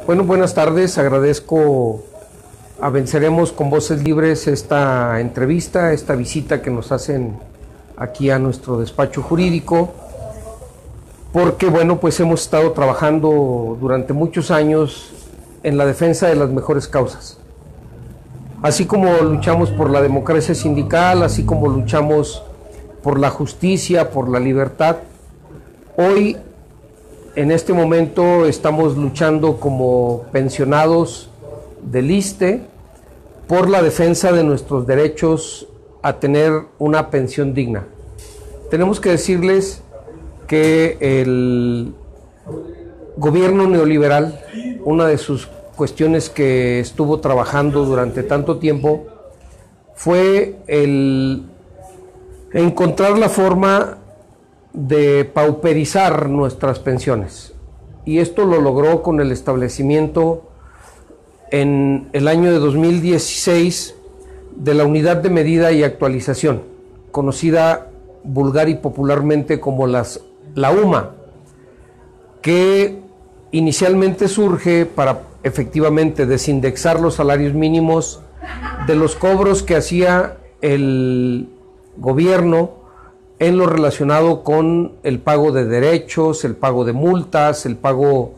Bueno, buenas tardes. Agradezco a Venceremos con Voces Libres esta entrevista, esta visita que nos hacen aquí a nuestro despacho jurídico, porque bueno, pues hemos estado trabajando durante muchos años en la defensa de las mejores causas. Así como luchamos por la democracia sindical, así como luchamos por la justicia, por la libertad, hoy en este momento estamos luchando como pensionados del ISSSTE por la defensa de nuestros derechos a tener una pensión digna. Tenemos que decirles que el gobierno neoliberal, una de sus cuestiones que estuvo trabajando durante tanto tiempo, fue el encontrar la forma de pauperizar nuestras pensiones, y esto lo logró con el establecimiento en el año de 2016 de la Unidad de Medida y Actualización, conocida vulgar y popularmente como la UMA, que inicialmente surge para efectivamente desindexar los salarios mínimos de los cobros que hacía el gobierno en lo relacionado con el pago de derechos, el pago de multas, el pago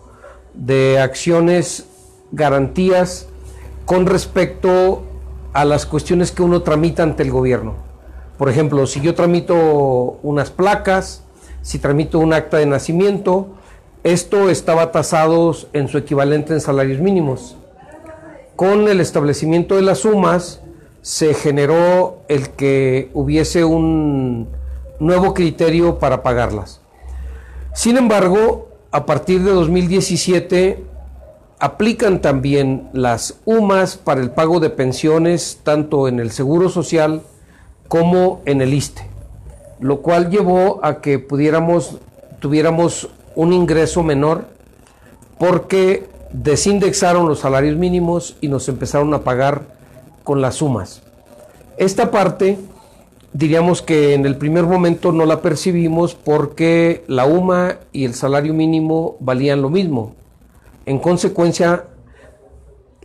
de acciones, garantías con respecto a las cuestiones que uno tramita ante el gobierno. Por ejemplo, si yo tramito unas placas, si tramito un acta de nacimiento, esto estaba tasado en su equivalente en salarios mínimos. Con el establecimiento de las sumas se generó el que hubiese un nuevo criterio para pagarlas. Sin embargo, a partir de 2017 aplican también las UMAS para el pago de pensiones tanto en el Seguro Social como en el ISSSTE, lo cual llevó a que tuviéramos un ingreso menor, porque desindexaron los salarios mínimos y nos empezaron a pagar con las sumas. Esta parte diríamos que en el primer momento no la percibimos porque la UMA y el salario mínimo valían lo mismo. En consecuencia,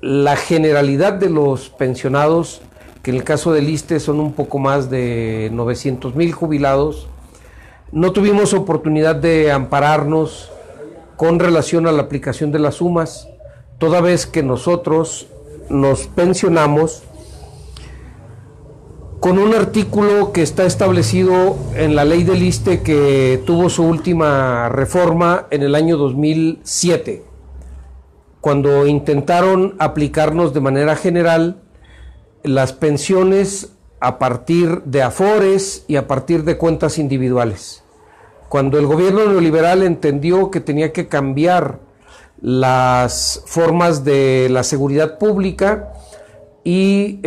la generalidad de los pensionados, que en el caso del ISSSTE son un poco más de 900,000 jubilados, no tuvimos oportunidad de ampararnos con relación a la aplicación de las sumas, toda vez que nosotros nos pensionamos con un artículo que está establecido en la ley del ISSSTE, que tuvo su última reforma en el año 2007, cuando intentaron aplicarnos de manera general las pensiones a partir de afores y a partir de cuentas individuales. Cuando el gobierno neoliberal entendió que tenía que cambiar las formas de la seguridad pública y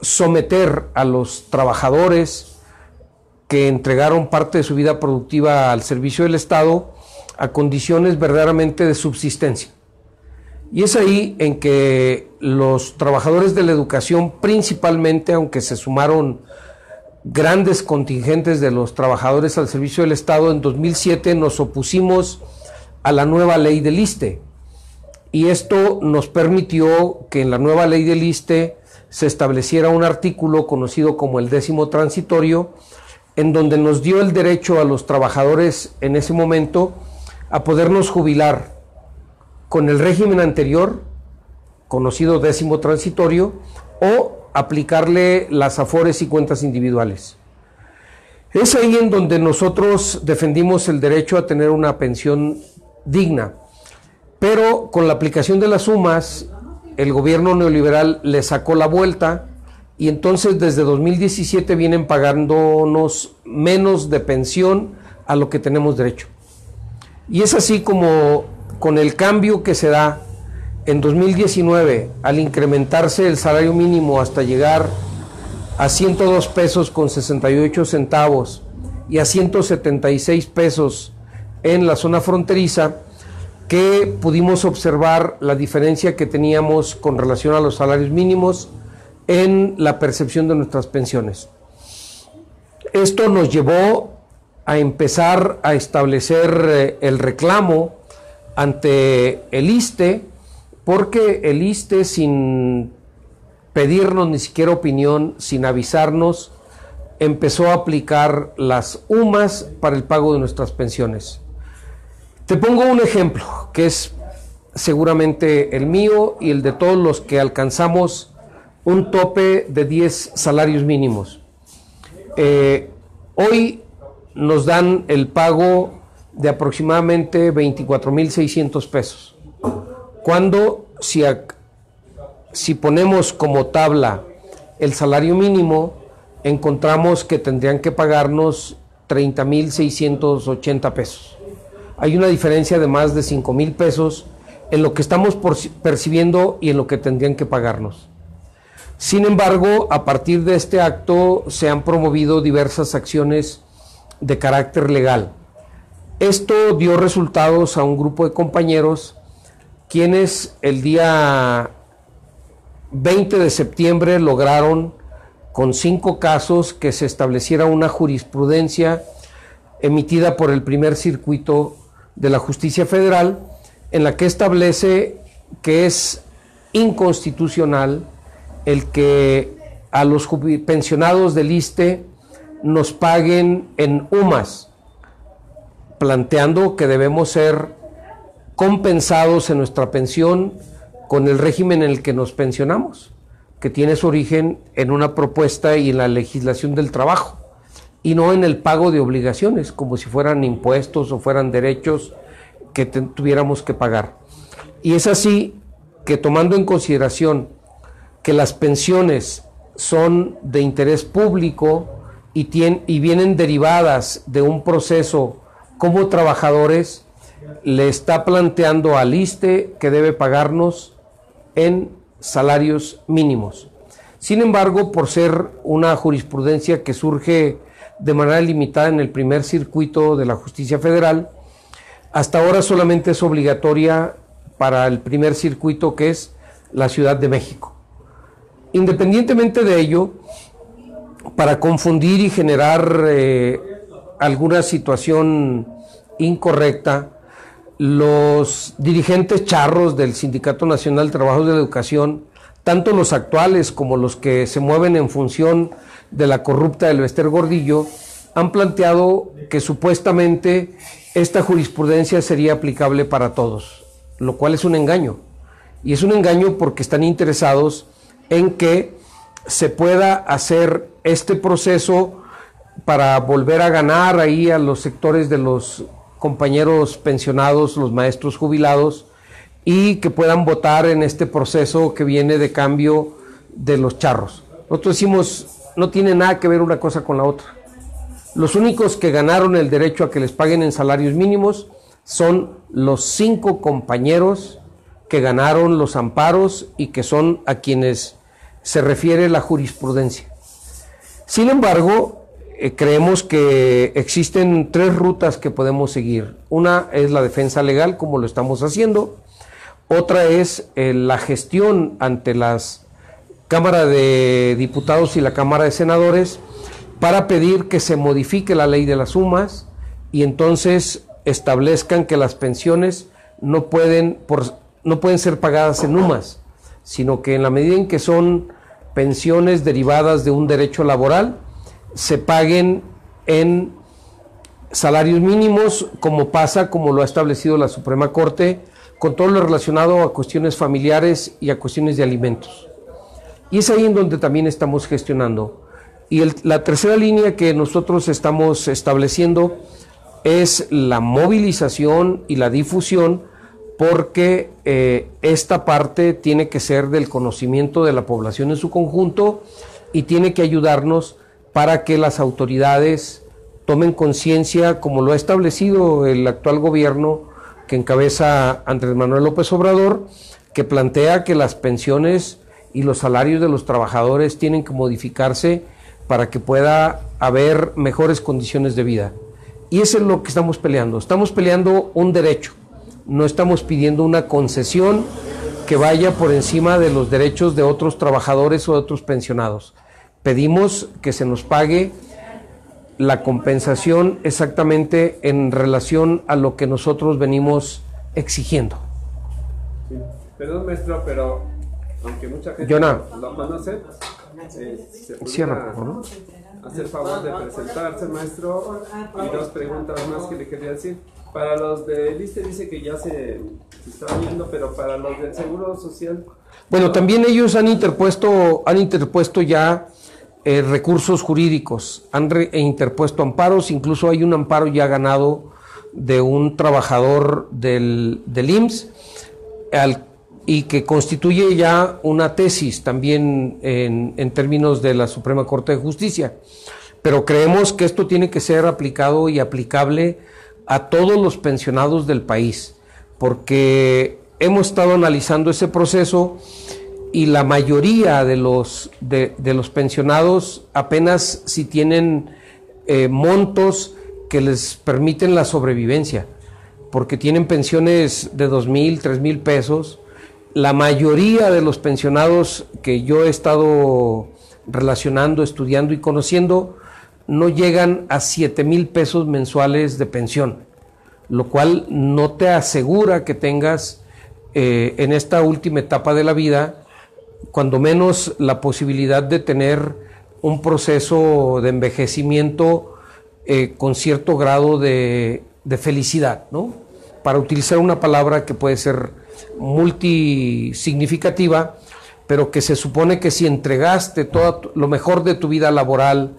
someter a los trabajadores que entregaron parte de su vida productiva al servicio del Estado a condiciones verdaderamente de subsistencia. Y es ahí en que los trabajadores de la educación principalmente, aunque se sumaron grandes contingentes de los trabajadores al servicio del Estado, en 2007 nos opusimos a la nueva ley del ISSSTE, y esto nos permitió que en la nueva ley del ISSSTE se estableciera un artículo conocido como el 10º transitorio, en donde nos dio el derecho a los trabajadores en ese momento a podernos jubilar con el régimen anterior, conocido 10º transitorio, o aplicarle las afores y cuentas individuales. Es ahí en donde nosotros defendimos el derecho a tener una pensión digna, pero con la aplicación de las sumas, el gobierno neoliberal le sacó la vuelta, y entonces desde 2017 vienen pagándonos menos de pensión a lo que tenemos derecho. Y es así como, con el cambio que se da en 2019, al incrementarse el salario mínimo hasta llegar a 102 pesos con 68 centavos y a 176 pesos en la zona fronteriza, que pudimos observar la diferencia que teníamos con relación a los salarios mínimos en la percepción de nuestras pensiones. Esto nos llevó a empezar a establecer el reclamo ante el ISSSTE, porque el ISSSTE, sin pedirnos ni siquiera opinión, sin avisarnos, empezó a aplicar las UMAS para el pago de nuestras pensiones. Te pongo un ejemplo, que es seguramente el mío y el de todos los que alcanzamos un tope de 10 salarios mínimos. Hoy nos dan el pago de aproximadamente 24,600 pesos. Cuando si ponemos como tabla el salario mínimo, encontramos que tendrían que pagarnos 30,680 pesos. Hay una diferencia de más de 5,000 pesos en lo que estamos percibiendo y en lo que tendrían que pagarnos. Sin embargo, a partir de este acto se han promovido diversas acciones de carácter legal. Esto dio resultados a un grupo de compañeros quienes el día 20 de septiembre lograron, con 5 casos, que se estableciera una jurisprudencia emitida por el primer circuito de la Justicia Federal, en la que establece que es inconstitucional el que a los pensionados del ISSSTE nos paguen en UMAS, planteando que debemos ser compensados en nuestra pensión con el régimen en el que nos pensionamos, que tiene su origen en una propuesta y en la legislación del trabajo, y no en el pago de obligaciones, como si fueran impuestos o fueran derechos que tuviéramos que pagar. Y es así que, tomando en consideración que las pensiones son de interés público y vienen derivadas de un proceso como trabajadores, le está planteando al ISSSTE que debe pagarnos en salarios mínimos. Sin embargo, por ser una jurisprudencia que surge de manera limitada en el primer circuito de la Justicia Federal, hasta ahora solamente es obligatoria para el primer circuito, que es la Ciudad de México. Independientemente de ello, para confundir y generar alguna situación incorrecta, los dirigentes charros del Sindicato Nacional de Trabajadores de la Educación, tanto los actuales como los que se mueven en función de la corrupta del Bester Gordillo, han planteado que supuestamente esta jurisprudencia sería aplicable para todos, lo cual es un engaño. Y es un engaño porque están interesados en que se pueda hacer este proceso para volver a ganar ahí a los sectores de los compañeros pensionados, los maestros jubilados, y que puedan votar en este proceso que viene de cambio de los charros. Nosotros decimos, no tiene nada que ver una cosa con la otra. Los únicos que ganaron el derecho a que les paguen en salarios mínimos son los 5 compañeros que ganaron los amparos y que son a quienes se refiere la jurisprudencia. Sin embargo, creemos que existen 3 rutas que podemos seguir. Una es la defensa legal, como lo estamos haciendo. Otra es la gestión ante las Cámara de Diputados y la Cámara de Senadores para pedir que se modifique la ley de las UMAS y entonces establezcan que las pensiones no pueden ser pagadas en UMAS, sino que en la medida en que son pensiones derivadas de un derecho laboral, se paguen en salarios mínimos, como lo ha establecido la Suprema Corte, con todo lo relacionado a cuestiones familiares y a cuestiones de alimentos. Y es ahí en donde también estamos gestionando. Y la tercera línea que nosotros estamos estableciendo es la movilización y la difusión, porque esta parte tiene que ser del conocimiento de la población en su conjunto y tiene que ayudarnos para que las autoridades tomen conciencia, como lo ha establecido el actual gobierno que encabeza Andrés Manuel López Obrador, que plantea que las pensiones y los salarios de los trabajadores tienen que modificarse para que pueda haber mejores condiciones de vida. Y eso es lo que estamos peleando. Estamos peleando un derecho, no estamos pidiendo una concesión que vaya por encima de los derechos de otros trabajadores o de otros pensionados. Pedimos que se nos pague la compensación exactamente en relación a lo que nosotros venimos exigiendo. Sí. Perdón, maestro, pero aunque mucha gente lo conoce, se Cierra, ¿no? hacer favor de presentarse, maestro, y dos preguntas más que le quería decir. Para los del ISSSTE dice que ya se está viendo, pero para los del Seguro Social... Bueno, también ellos han interpuesto ya recursos jurídicos, han interpuesto amparos, incluso hay un amparo ya ganado de un trabajador del IMSS, y que constituye ya una tesis también en términos de la Suprema Corte de Justicia. Pero creemos que esto tiene que ser aplicado y aplicable a todos los pensionados del país, porque hemos estado analizando ese proceso y la mayoría de los pensionados apenas si tienen montos que les permiten la sobrevivencia, porque tienen pensiones de 2,000, 3,000 pesos. La mayoría de los pensionados que yo he estado relacionando, estudiando y conociendo no llegan a 7,000 pesos mensuales de pensión, lo cual no te asegura que tengas en esta última etapa de la vida, cuando menos la posibilidad de tener un proceso de envejecimiento con cierto grado de felicidad, ¿no? Para utilizar una palabra que puede ser multisignificativa, pero que se supone que si entregaste todo lo mejor de tu vida laboral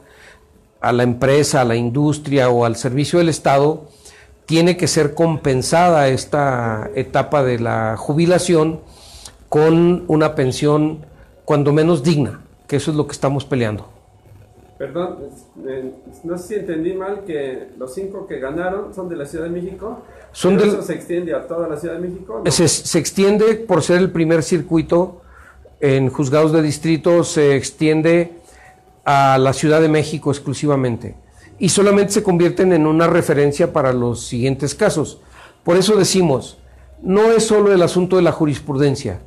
a la empresa, a la industria o al servicio del Estado, tiene que ser compensada esta etapa de la jubilación con una pensión cuando menos digna, que eso es lo que estamos peleando. Perdón, no sé si entendí mal, que los 5 que ganaron son de la Ciudad de México. ¿Eso se extiende a toda la Ciudad de México? ¿No? Se extiende por ser el primer circuito en juzgados de distrito, se extiende a la Ciudad de México exclusivamente, y solamente se convierten en una referencia para los siguientes casos. Por eso decimos, no es solo el asunto de la jurisprudencia,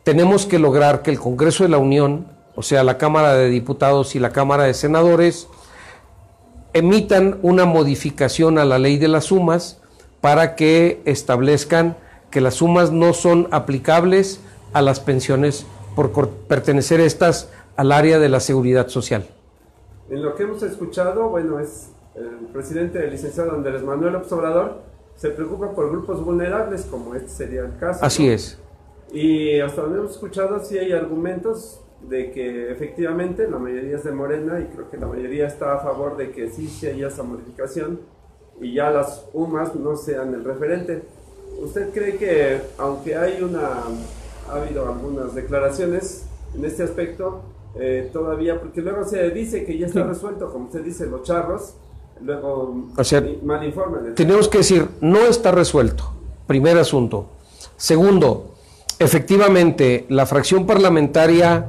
tenemos que lograr que el Congreso de la Unión, o sea, la Cámara de Diputados y la Cámara de Senadores, emitan una modificación a la ley de las sumas para que establezcan que las sumas no son aplicables a las pensiones por pertenecer estas al área de la seguridad social. En lo que hemos escuchado, bueno, es el presidente, el licenciado Andrés Manuel López Obrador, se preocupa por grupos vulnerables, como este sería el caso. Así, ¿no? Es. Y hasta donde hemos escuchado, sí hay argumentos de que efectivamente la mayoría es de Morena, y creo que la mayoría está a favor de que sí haya esa modificación y ya las UMAS no sean el referente. ¿Usted cree que, aunque ha habido algunas declaraciones en este aspecto, todavía, porque luego se dice que ya está resuelto, como usted dice, los charros, luego mal informan? Tenemos que decir, no está resuelto, primer asunto. Segundo, efectivamente, la fracción parlamentaria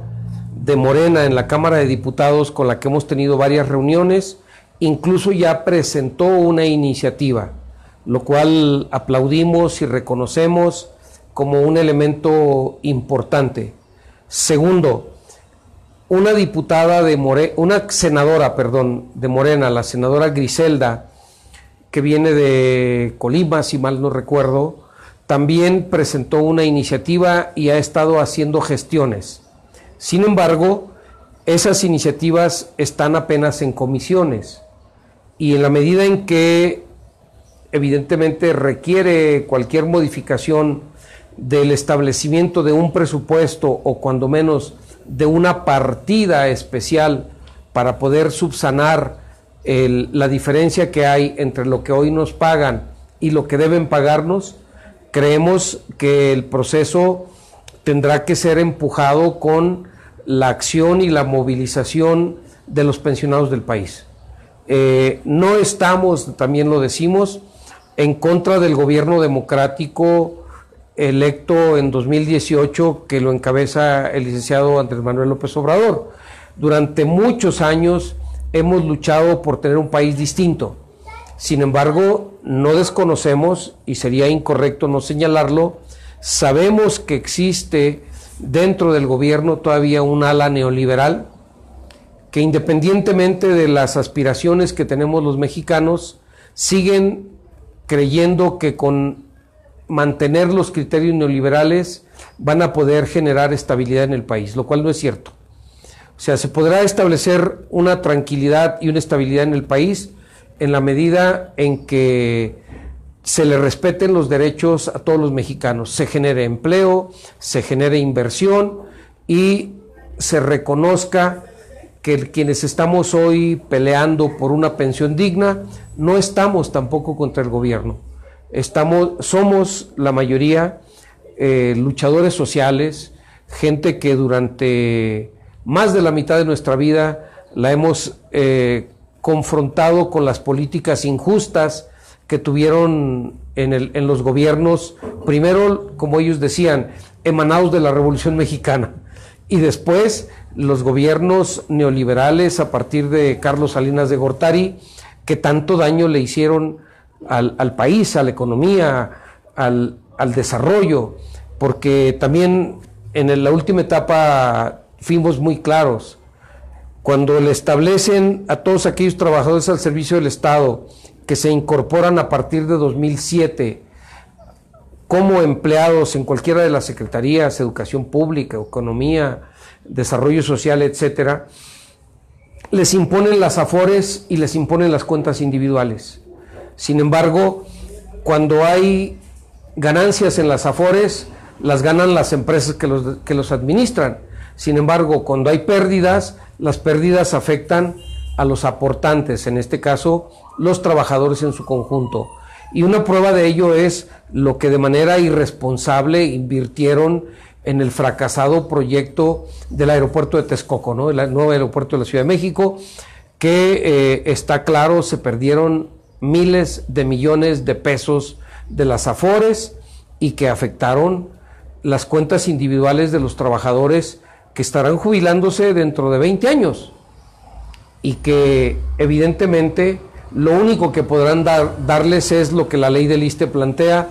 de Morena en la Cámara de Diputados, con la que hemos tenido varias reuniones, incluso ya presentó una iniciativa, lo cual aplaudimos y reconocemos como un elemento importante. Segundo, una senadora de Morena, la senadora Griselda, que viene de Colima, si mal no recuerdo, también presentó una iniciativa y ha estado haciendo gestiones. Sin embargo, esas iniciativas están apenas en comisiones, y en la medida en que evidentemente requiere cualquier modificación del establecimiento de un presupuesto, o cuando menos de una partida especial para poder subsanar la diferencia que hay entre lo que hoy nos pagan y lo que deben pagarnos, creemos que el proceso tendrá que ser empujado con la acción y la movilización de los pensionados del país. No estamos, también lo decimos, en contra del gobierno democrático electo en 2018, que lo encabeza el licenciado Andrés Manuel López Obrador. Durante muchos años hemos luchado por tener un país distinto. Sin embargo, no desconocemos, y sería incorrecto no señalarlo, sabemos que existe dentro del gobierno todavía un ala neoliberal que, independientemente de las aspiraciones que tenemos los mexicanos, siguen creyendo que con mantener los criterios neoliberales van a poder generar estabilidad en el país, lo cual no es cierto. O sea, se podrá establecer una tranquilidad y una estabilidad en el país en la medida en que se le respeten los derechos a todos los mexicanos, se genere empleo, se genere inversión y se reconozca que quienes estamos hoy peleando por una pensión digna, no estamos tampoco contra el gobierno. Somos la mayoría luchadores sociales, gente que durante más de la mitad de nuestra vida la hemos confrontado con las políticas injustas que tuvieron en los gobiernos, primero, como ellos decían, emanados de la Revolución Mexicana, y después los gobiernos neoliberales a partir de Carlos Salinas de Gortari, que tanto daño le hicieron al país, a la economía, al desarrollo, porque también en la última etapa fuimos muy claros. Cuando le establecen a todos aquellos trabajadores al servicio del Estado que se incorporan a partir de 2007 como empleados en cualquiera de las secretarías, educación pública, economía, desarrollo social, etcétera, les imponen las afores y les imponen las cuentas individuales. Sin embargo, cuando hay ganancias en las afores, las ganan las empresas que los administran. Sin embargo, cuando hay pérdidas, las pérdidas afectan a los aportantes, en este caso, los trabajadores en su conjunto. Y una prueba de ello es lo que de manera irresponsable invirtieron en el fracasado proyecto del aeropuerto de Texcoco, ¿no? El nuevo aeropuerto de la Ciudad de México, que está claro, se perdieron miles de millones de pesos de las afores y que afectaron las cuentas individuales de los trabajadores que estarán jubilándose dentro de 20 años y que evidentemente lo único que podrán darles es lo que la ley del ISSSTE plantea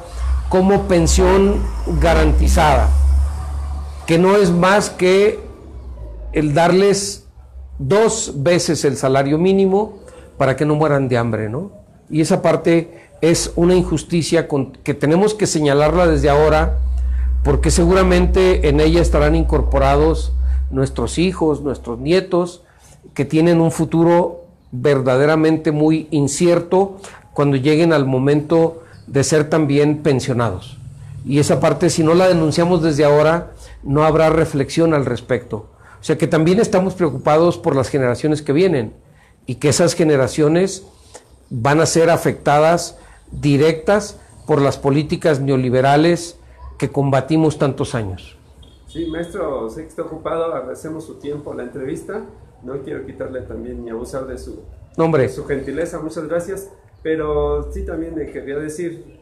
como pensión garantizada, que no es más que el darles 2 veces el salario mínimo para que no mueran de hambre, ¿no? Y esa parte es una injusticia que tenemos que señalarla desde ahora, porque seguramente en ella estarán incorporados nuestros hijos, nuestros nietos, que tienen un futuro verdaderamente muy incierto cuando lleguen al momento de ser también pensionados. Y esa parte, si no la denunciamos desde ahora, no habrá reflexión al respecto. O sea que también estamos preocupados por las generaciones que vienen y que esas generaciones van a ser afectadas directas por las políticas neoliberales que combatimos tantos años. Sí, maestro, sé que está ocupado, agradecemos su tiempo, la entrevista. No quiero quitarle también ni abusar de su gentileza, muchas gracias. Pero sí también le quería decir,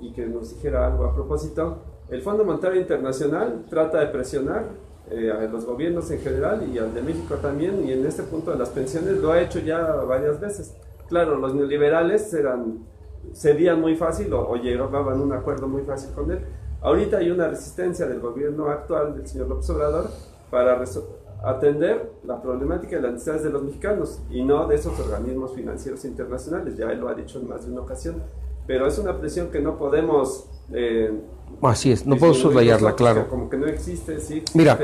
y que nos dijera algo a propósito, el Fondo Monetario Internacional trata de presionar a los gobiernos en general y al de México también, y en este punto de las pensiones lo ha hecho ya varias veces. Claro, los neoliberales cedían muy fácil o llegaban a un acuerdo muy fácil con él. Ahorita hay una resistencia del gobierno actual del señor López Obrador para atender la problemática de las necesidades de los mexicanos y no de esos organismos financieros internacionales. Ya él lo ha dicho en más de una ocasión, pero es una presión que no podemos así es, no puedo soslayarla, claro, como que no existe, sí existe. Mira,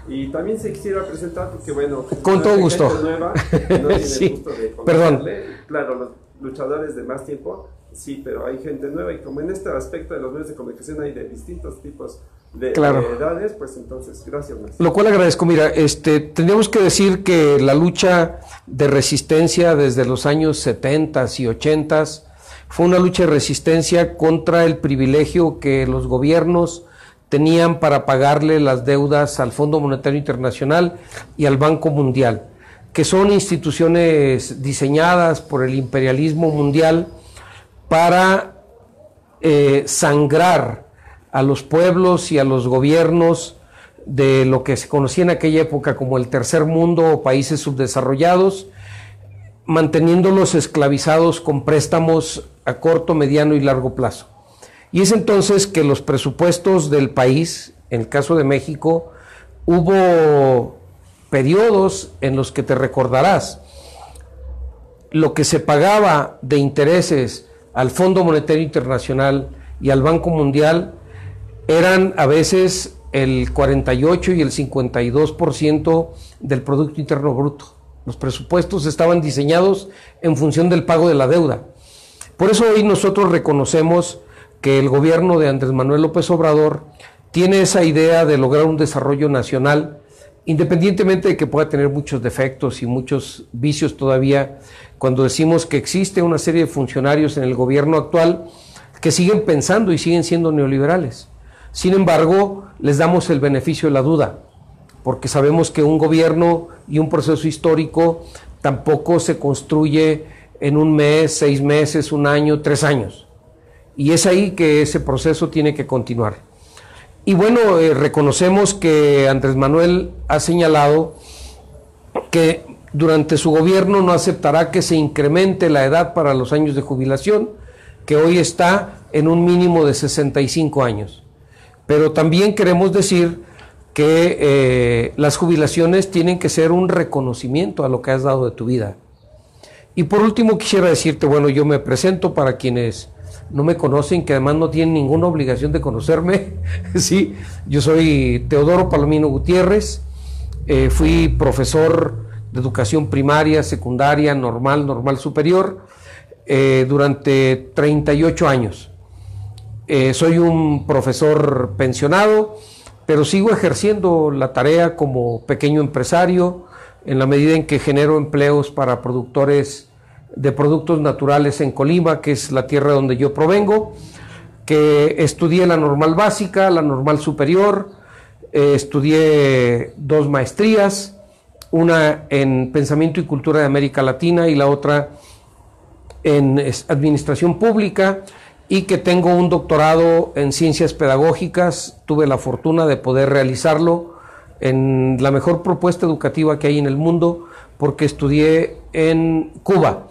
y también se quisiera presentar porque bueno, con todo gusto, nueva, no tiene sí, el gusto de perdón, claro, los luchadores de más tiempo sí, pero hay gente nueva, y como en este aspecto de los medios de comunicación hay de distintos tipos de edades, pues entonces, gracias. Lo cual agradezco. Mira, tendríamos que decir que la lucha de resistencia desde los años 70 y 80 fue una lucha de resistencia contra el privilegio que los gobiernos tenían para pagarle las deudas al Fondo Monetario Internacional y al Banco Mundial, que son instituciones diseñadas por el imperialismo mundial para sangrar a los pueblos y a los gobiernos de lo que se conocía en aquella época como el tercer mundo o países subdesarrollados, manteniéndolos esclavizados con préstamos a corto, mediano y largo plazo. Y es entonces que los presupuestos del país, en el caso de México, hubo periodos en los que te recordarás, lo que se pagaba de intereses al Fondo Monetario Internacional y al Banco Mundial eran a veces el 48 y el 52% del Producto Interno Bruto. Los presupuestos estaban diseñados en función del pago de la deuda. Por eso hoy nosotros reconocemos que el gobierno de Andrés Manuel López Obrador tiene esa idea de lograr un desarrollo nacional, independientemente de que pueda tener muchos defectos y muchos vicios todavía, cuando decimos que existe una serie de funcionarios en el gobierno actual que siguen pensando y siguen siendo neoliberales. Sin embargo, les damos el beneficio de la duda, porque sabemos que un gobierno y un proceso histórico tampoco se construye en un mes, 6 meses, 1 año, 3 años. Y es ahí que ese proceso tiene que continuar. Y bueno, reconocemos que Andrés Manuel ha señalado que durante su gobierno no aceptará que se incremente la edad para los años de jubilación, que hoy está en un mínimo de 65 años. Pero también queremos decir que las jubilaciones tienen que ser un reconocimiento a lo que has dado de tu vida. Y por último quisiera decirte, bueno, yo me presento para quienes no me conocen, que además no tienen ninguna obligación de conocerme. Sí, yo soy Teodoro Palomino Gutiérrez, fui profesor de educación primaria, secundaria, normal superior, durante 38 años. Soy un profesor pensionado, pero sigo ejerciendo la tarea como pequeño empresario en la medida en que genero empleos para productores de productos naturales en Colima, que es la tierra donde yo provengo, que estudié la normal básica, la normal superior, estudié 2 maestrías, una en Pensamiento y Cultura de América Latina y la otra en Administración Pública, y que tengo un doctorado en Ciencias Pedagógicas. Tuve la fortuna de poder realizarlo en la mejor propuesta educativa que hay en el mundo, porque estudié en Cuba,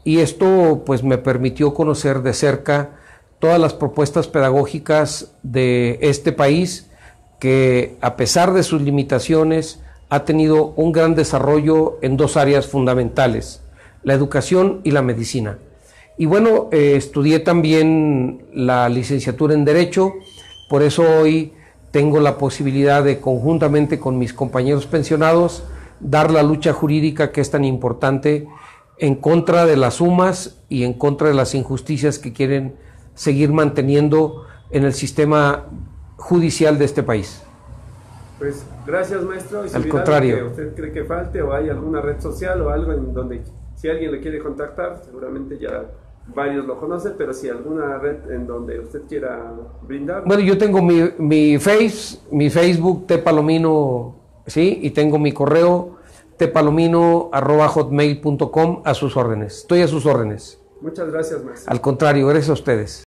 y esto pues me permitió conocer de cerca todas las propuestas pedagógicas de este país, que a pesar de sus limitaciones ha tenido un gran desarrollo en 2 áreas fundamentales: la educación y la medicina. Y bueno, estudié también la licenciatura en Derecho, por eso hoy tengo la posibilidad de, conjuntamente con mis compañeros pensionados, dar la lucha jurídica que es tan importante en contra de las sumas y en contra de las injusticias que quieren seguir manteniendo en el sistema judicial de este país. Pues gracias, maestro. Al contrario. Que usted cree que falte, o hay alguna red social o algo en donde, si alguien le quiere contactar, seguramente ya varios lo conocen, pero si alguna red en donde usted quiera brindar. Bueno, yo tengo mi Facebook, tpalomino, ¿sí? Y tengo mi correo, tpalomino@hotmail.com, a sus órdenes. Estoy a sus órdenes. Muchas gracias, maestro. Al contrario, gracias a ustedes.